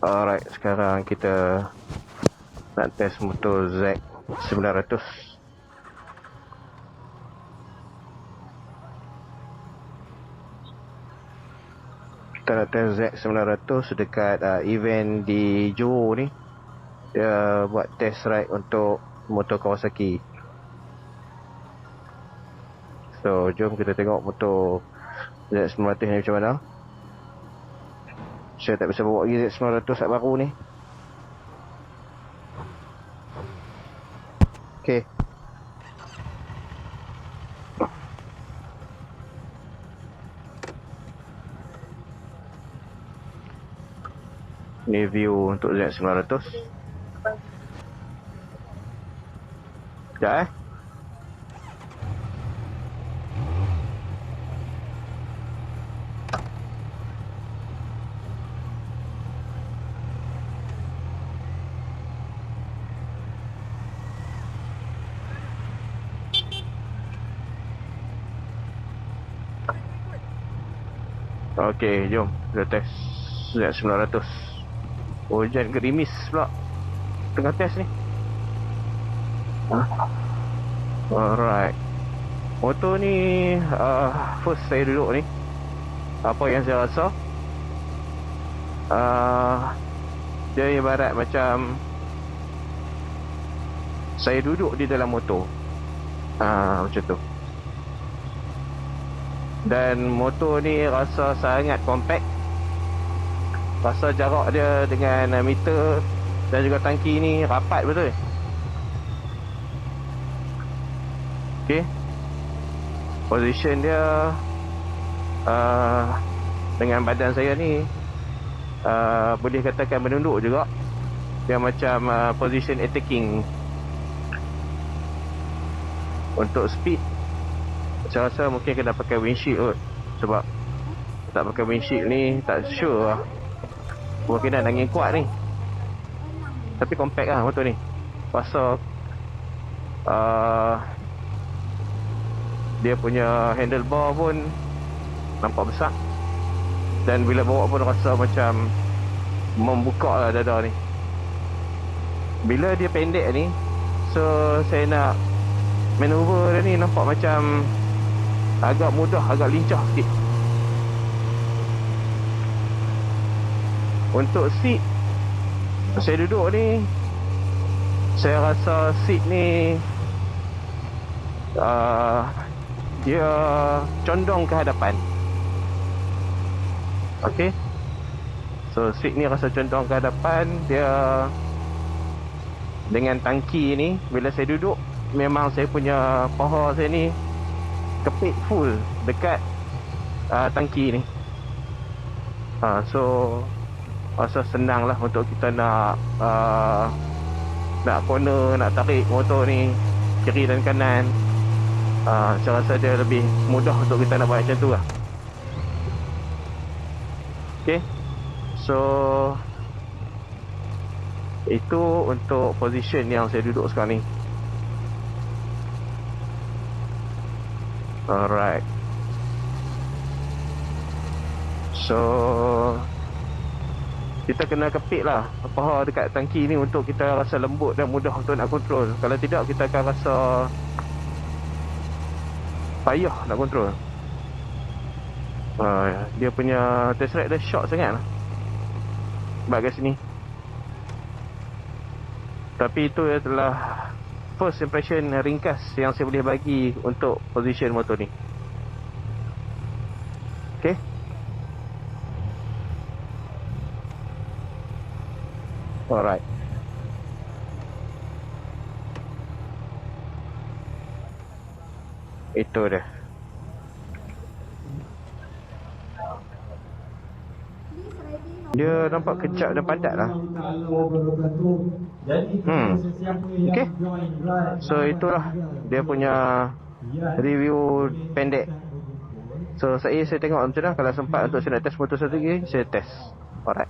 Alright, sekarang kita nak test motor Z900. Kita nak test Z900 dekat event di Johor ni. Dia buat test ride untuk motor Kawasaki. So, jom kita tengok motor Z900 ni macam mana. Saya tak bisa bawa lagi Z900 saat baru ni. Okay. Ni view untuk Z900. Sekejap Okay, jom kita test Z900. Hujan gerimis pula tengah test ni. Alright. Motor ni first saya duduk ni, apa yang saya rasa, dia ibarat macam saya duduk di dalam motor. Macam tu. Dan motor ni rasa sangat compact. Rasa jarak dia dengan meter dan juga tangki ni rapat betul. Okay. Position dia dengan badan saya ni boleh katakan menunduk juga. Dia macam position attacking. Untuk speed, saya rasa mungkin kena pakai windshield kot. Sebab tak pakai windshield ni tak sure lah. Kemungkinan angin kuat ni. Tapi compact lah motor ni. Pasal dia punya handlebar pun nampak besar. Dan bila bawa pun rasa macam membuka lah dada ni. Bila dia pendek ni, so saya nak maneuver dia ni nampak macam agak mudah, agak lincah sikit. Untuk seat, saya duduk ni, saya rasa seat ni dia condong ke hadapan. Okay. So seat ni rasa condong ke hadapan. Dia dengan tangki ni, bila saya duduk, memang saya punya paha saya ni kepit full dekat tangki ni. So rasa senang lah untuk kita nak corner, nak tarik motor ni kiri dan kanan. Saya rasa dia lebih mudah untuk kita nak buat macam tu lah. Okay. So itu untuk position yang saya duduk sekarang ni. Alright. So kita kena kepit lah paha dekat tangki ni untuk kita rasa lembut dan mudah untuk nak kontrol. Kalau tidak, kita akan rasa payah nak kontrol. Dia punya test ride dah short sangat lah sebab kat sini. Tapi itu adalah first impression ringkas yang saya boleh bagi untuk position motor ni. Okay. Alright. Itu dia. Dia nampak kejap dan padat lah. Okay. So itulah dia punya review pendek. So saya tengok macam mana. Kalau sempat untuk saya nak test motor satu lagi, saya test. Alright.